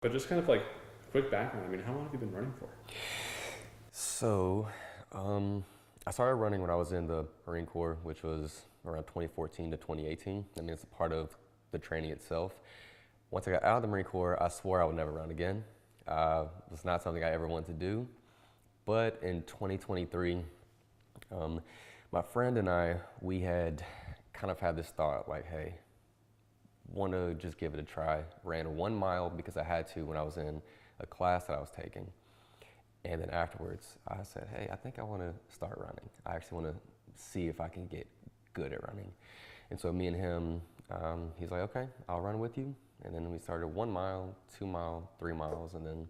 But just kind of like quick background, I mean, how long have you been running for? So, I started running when I was in the Marine Corps, which was around 2014 to 2018. I mean, it's a part of the training itself. Once I got out of the Marine Corps, I swore I would never run again. It was not something I ever wanted to do. But in 2023, um, my friend and I, we had kind of had this thought like, hey, want to just give it a try. Ran 1 mile because I had to when I was in a class that I was taking. And then afterwards, I said, hey, I think I want to start running. I actually want to see if I can get good at running. And so me and him, he's like, okay, I'll run with you. And then we started 1 mile, 2 mile, 3 miles, and then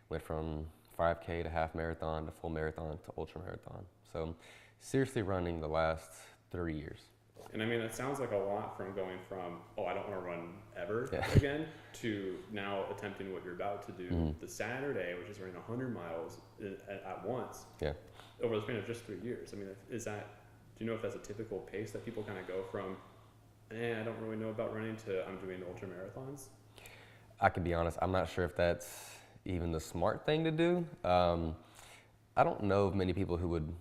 went from 5K to half marathon to full marathon to ultra marathon. So seriously running the last 3 years. And I mean, it sounds like a lot from going from, oh, I don't want to run ever Yeah. again, to now attempting what you're about to do Mhm. the Saturday, which is running 100 miles at once Yeah. over the span of just 3 years. I mean, is that, do you know if that's a typical pace that people kind of go from, I don't really know about running to I'm doing ultra marathons? I can be honest, I'm not sure if that's even the smart thing to do. I don't know of many people who would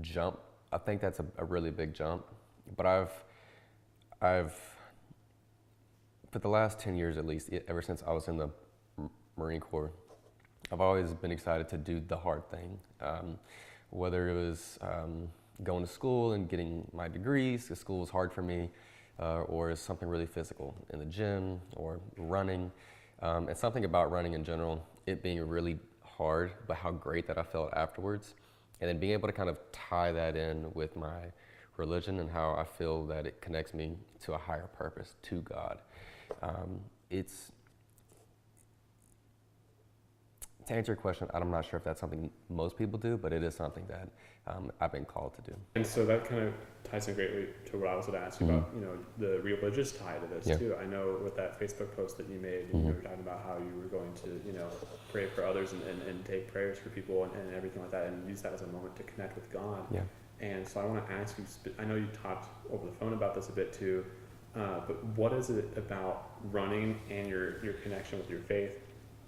jump. I think that's a really big jump. But I've, for the last 10 years at least, ever since I was in the Marine Corps, I've always been excited to do the hard thing. Whether it was going to school and getting my degrees, because school was hard for me, or it's something really physical in the gym or running. And something about running in general, it being really hard, but how great that I felt afterwards. And then being able to kind of tie that in with my religion and how I feel that it connects me to a higher purpose, to God. It's, to answer your question, I'm not sure if that's something most people do, but it is something that I've been called to do. And so that kind of ties in greatly to what I was going to ask you about, the religious tie to this Yeah. too. I know with that Facebook post that you made, you were talking about how you were going to, pray for others and take prayers for people and everything like that, and use that as a moment to connect with God. Yeah. And so I want to ask you, I know you talked over the phone about this a bit too, but what is it about running and your connection with your faith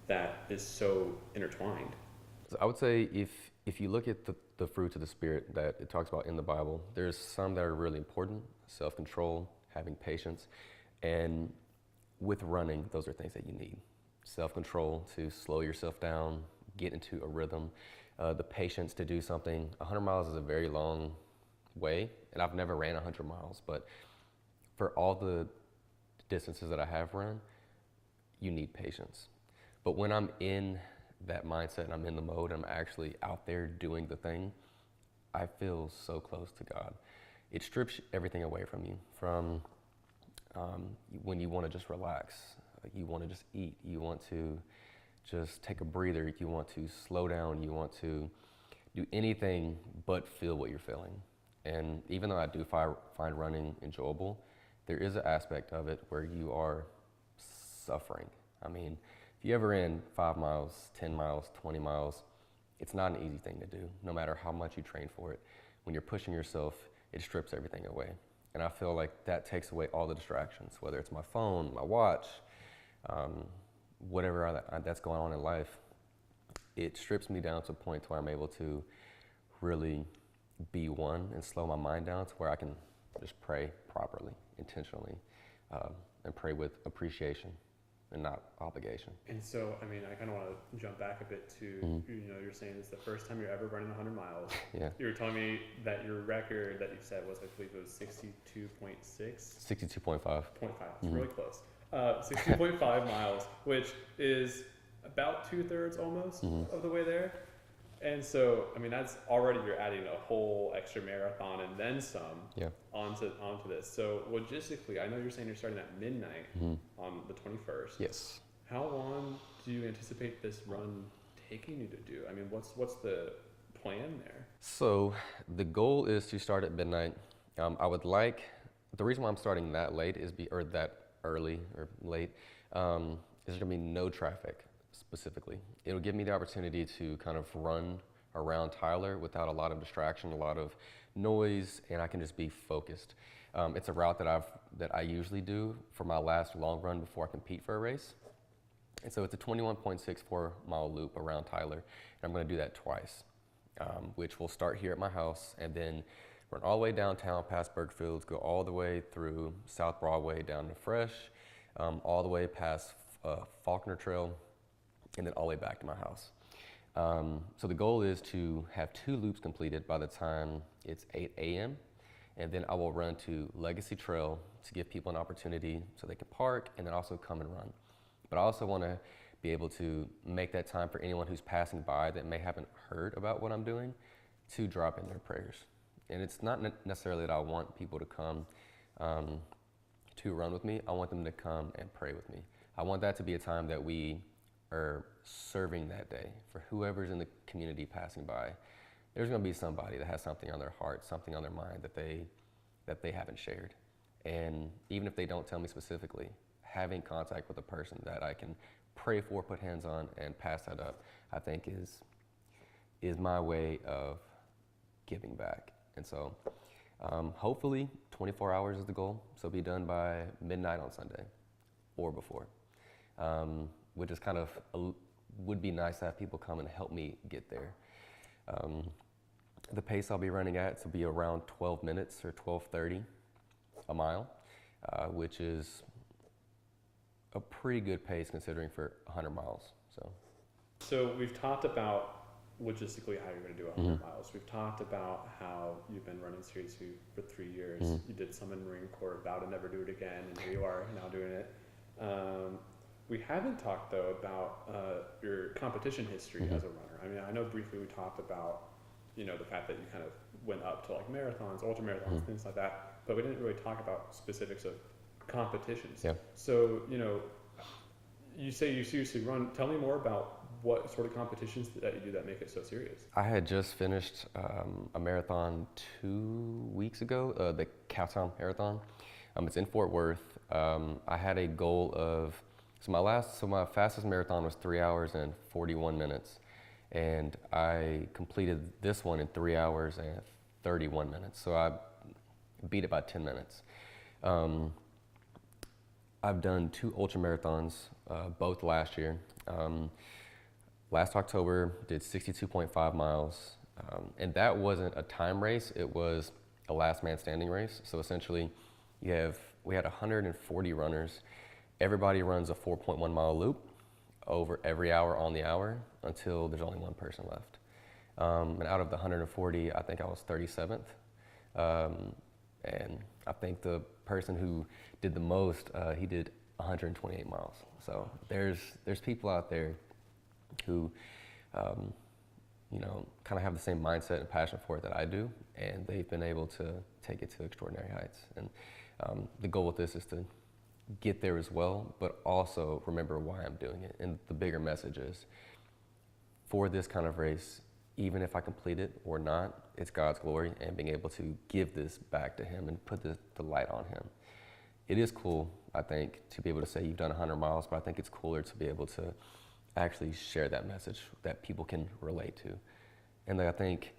that is so intertwined? So I would say if you look at the fruits of the Spirit that it talks about in the Bible, there's some that are really important: self-control, having patience, and with running, those are things that you need. Self-control to slow yourself down, get into a rhythm, the patience to do something. 100 miles is a very long way, and I've never ran 100 miles, but for all the distances that I have run, you need patience. But when I'm in that mindset and I'm in the mode and I'm actually out there doing the thing, I feel so close to God. It strips everything away from you. From when you want to just relax, you want to just eat, you want to just take a breather, you want to slow down, you want to do anything but feel what you're feeling. And even though I do find running enjoyable, there is an aspect of it where you are suffering. I mean, if you ever ran 5 miles, 10 miles, 20 miles, it's not an easy thing to do, no matter how much you train for it. When you're pushing yourself, it strips everything away. And I feel like that takes away all the distractions, whether it's my phone, my watch, whatever that's going on in life. It strips me down to a point where I'm able to really be one and slow my mind down to where I can just pray properly, intentionally, and pray with appreciation and not obligation. And so, I mean, I kind of want to jump back a bit to, you're saying it's the first time you're ever running 100 miles. Yeah. You were telling me that your record that you set was, I believe it was 62.6? 62.5. 0.5, it's really close. 60.5 miles, which is about 2/3 almost of the way there. And so, I mean, that's already, you're adding a whole extra marathon and then some onto this. So logistically, I know you're saying you're starting at midnight on the 21st. Yes. How long do you anticipate this run taking you to do? I mean, what's the plan there? So the goal is to start at midnight. I would like, the reason why I'm starting that late or that early or late, is there's gonna be no traffic specifically. It'll give me the opportunity to kind of run around Tyler without a lot of distraction, a lot of noise, and I can just be focused. It's a route that I usually do for my last long run before I compete for a race. And so it's a 21.64 mile loop around Tyler. And I'm going to do that twice, which will start here at my house and then run all the way downtown past Bergfields, go all the way through South Broadway down to Fresh, all the way past Faulkner Trail, and then all the way back to my house. So the goal is to have 2 loops completed by the time it's 8 a.m. And then I will run to Legacy Trail to give people an opportunity so they can park and then also come and run. But I also want to be able to make that time for anyone who's passing by that may haven't heard about what I'm doing to drop in their prayers. And it's not necessarily that I want people to come to run with me. I want them to come and pray with me. I want that to be a time that we are serving that day for whoever's in the community passing by. There's going to be somebody that has something on their heart, something on their mind that they haven't shared. And even if they don't tell me specifically, having contact with a person that I can pray for, put hands on, and pass that up, I think is my way of giving back. And so hopefully 24 hours is the goal. So be done by midnight on Sunday or before, which is kind of, would be nice to have people come and help me get there. The pace I'll be running at will be around 12 minutes or 12:30 a mile, which is a pretty good pace considering for 100 miles. So we've talked about logistically how you're going to do 100 miles. We've talked about how you've been running seriously for 3 years. You did some in Marine Corps, vowed to never do it again, and here you are now doing it. We haven't talked though about your competition history as a runner. I mean, I know briefly we talked about, the fact that you kind of went up to like marathons, ultra marathons, things like that, but we didn't really talk about specifics of competitions. Yeah. So, you say you seriously run. Tell me more about what sort of competitions that you do that make it so serious. I had just finished a marathon 2 weeks ago, the Cowtown Marathon. It's in Fort Worth. I had a goal of, my fastest marathon was 3 hours and 41 minutes. And I completed this one in 3 hours and 31 minutes. So I beat it by 10 minutes. I've done 2 ultra marathons, both last year. Last October, did 62.5 miles. And that wasn't a time race, it was a last man standing race. So essentially, we had 140 runners. Everybody runs a 4.1 mile loop over every hour on the hour until there's only one person left. And out of the 140, I think I was 37th. And I think the person who did the most, he did 128 miles. So there's people out there who, kind of have the same mindset and passion for it that I do, and they've been able to take it to extraordinary heights. And the goal with this is to get there as well, but also remember why I'm doing it. And the bigger message is, for this kind of race, even if I complete it or not, it's God's glory and being able to give this back to Him and put the light on Him. It is cool, I think, to be able to say you've done 100 miles, but I think it's cooler to be able to actually share that message that people can relate to. And I think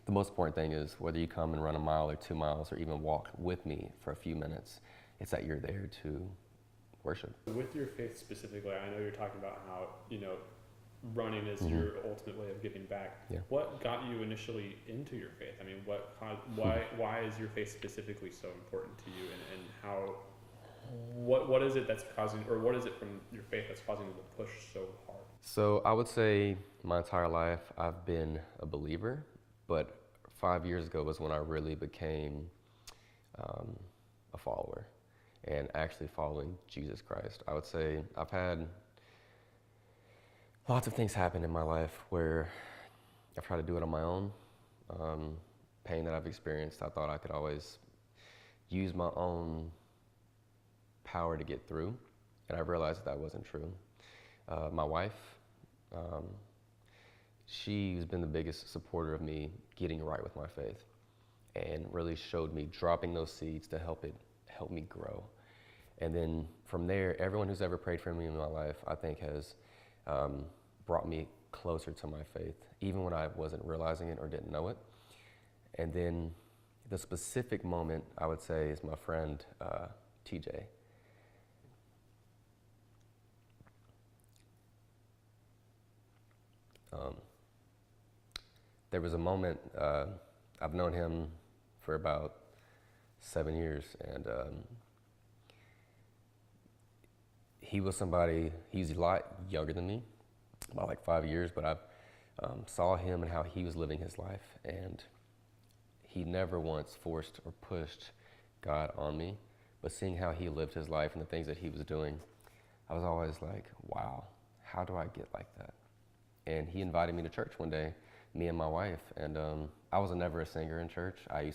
the most important thing is whether you come and run a mile or 2 miles or even walk with me for a few minutes, it's that you're there to worship. With your faith specifically, I know you're talking about how, running is your ultimate way of giving back. Yeah. What got you initially into your faith? I mean, why is your faith specifically so important to you, and how, what is it that's causing, or what is it from your faith that's causing you to push so hard? So I would say my entire life I've been a believer, but 5 years ago was when I really became a follower and actually following Jesus Christ. I would say I've had lots of things happen in my life where I've tried to do it on my own. Pain that I've experienced, I thought I could always use my own power to get through, and I realized that wasn't true. My wife, she's been the biggest supporter of me getting right with my faith, and really showed me dropping those seeds to help me grow. And then from there, everyone who's ever prayed for me in my life, I think has brought me closer to my faith, even when I wasn't realizing it or didn't know it. And then the specific moment, I would say, is my friend TJ. there was a moment, I've known him for about 7 years, and he was somebody, he's a lot younger than me, about like 5 years, but I saw him and how he was living his life, and he never once forced or pushed God on me, but seeing how he lived his life and the things that he was doing, I was always like, wow, how do I get like that? And he invited me to church one day, me and my wife, and I was never a singer in church. I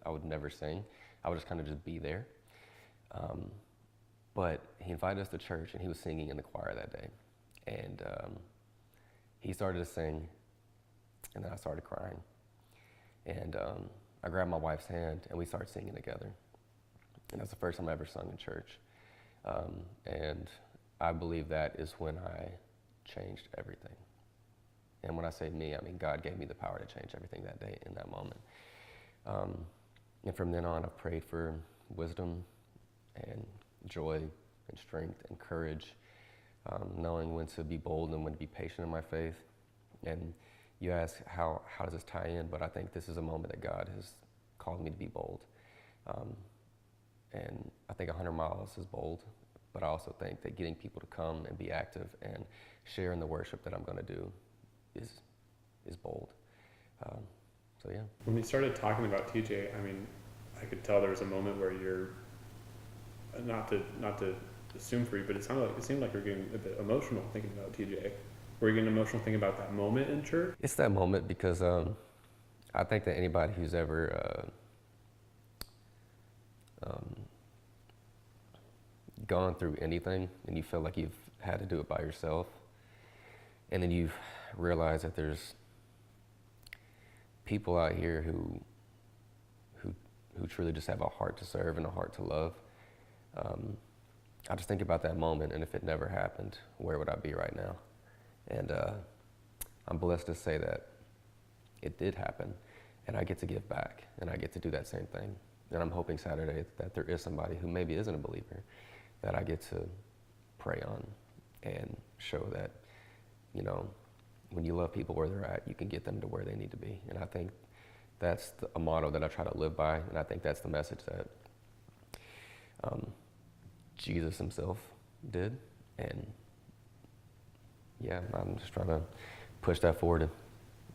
would never sing. I would just kind of just be there. But he invited us to church, and he was singing in the choir that day. And he started to sing, and then I started crying. And I grabbed my wife's hand, and we started singing together. And that's the first time I ever sung in church. And I believe that is when I changed everything. And when I say me, I mean God gave me the power to change everything that day in that moment. And from then on, I've prayed for wisdom and joy and strength and courage, knowing when to be bold and when to be patient in my faith. And you ask, how does this tie in? But I think this is a moment that God has called me to be bold. And I think 100 miles is bold, but I also think that getting people to come and be active and share in the worship that I'm going to do is bold. So yeah. When we started talking about TJ, I mean, I could tell there was a moment where you're not to assume for you, but it seemed like you're getting a bit emotional thinking about TJ. Were you getting emotional thinking about that moment in church? It's that moment because I think that anybody who's ever gone through anything and you feel like you've had to do it by yourself, and then you've realized that there's people out here who truly just have a heart to serve and a heart to love. I just think about that moment, and if it never happened, where would I be right now? And I'm blessed to say that it did happen, and I get to give back, and I get to do that same thing. And I'm hoping Saturday that there is somebody who maybe isn't a believer that I get to pray on and show that, you know, when you love people where they're at, you can get them to where they need to be. And I think that's a motto that I try to live by, and I think that's the message that Jesus himself did. And yeah, I'm just trying to push that forward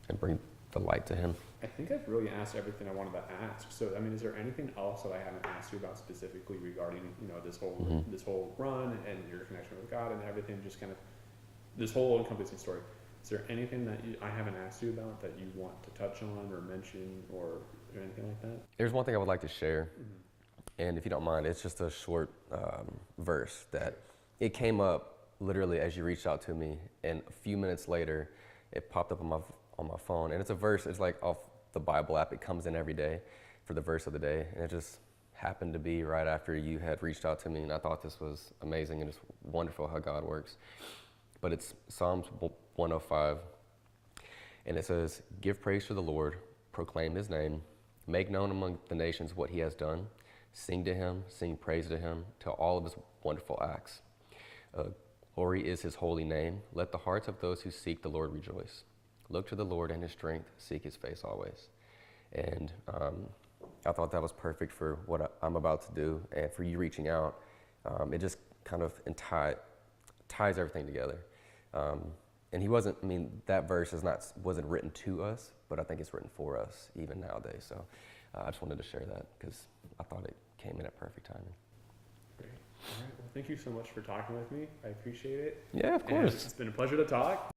and bring the light to him. I think I've really asked everything I wanted to ask. So, I mean, is there anything else that I haven't asked you about specifically regarding, you know, this whole run and your connection with God and everything, just kind of this whole encompassing story? Is there anything that I haven't asked you about that you want to touch on or mention or anything like that? There's one thing I would like to share, and if you don't mind, it's just a short verse that it came up literally as you reached out to me, and a few minutes later, it popped up on my phone, and it's a verse. It's like off the Bible app. It comes in every day for the verse of the day, and it just happened to be right after you had reached out to me, and I thought this was amazing and it's wonderful how God works. But it's Psalms 105, and it says, "Give praise to the Lord, proclaim his name, make known among the nations what he has done, sing to him, sing praise to him, to all of his wonderful acts. Glory is his holy name. Let the hearts of those who seek the Lord rejoice. Look to the Lord and his strength, seek his face always." And I thought that was perfect for what I'm about to do, and for you reaching out. It just kind of ties everything together. And that verse wasn't written to us, but I think it's written for us even nowadays. So I just wanted to share that because I thought it came in at perfect timing. Great. All right. Well, thank you so much for talking with me. I appreciate it. Yeah, of course. And it's been a pleasure to talk.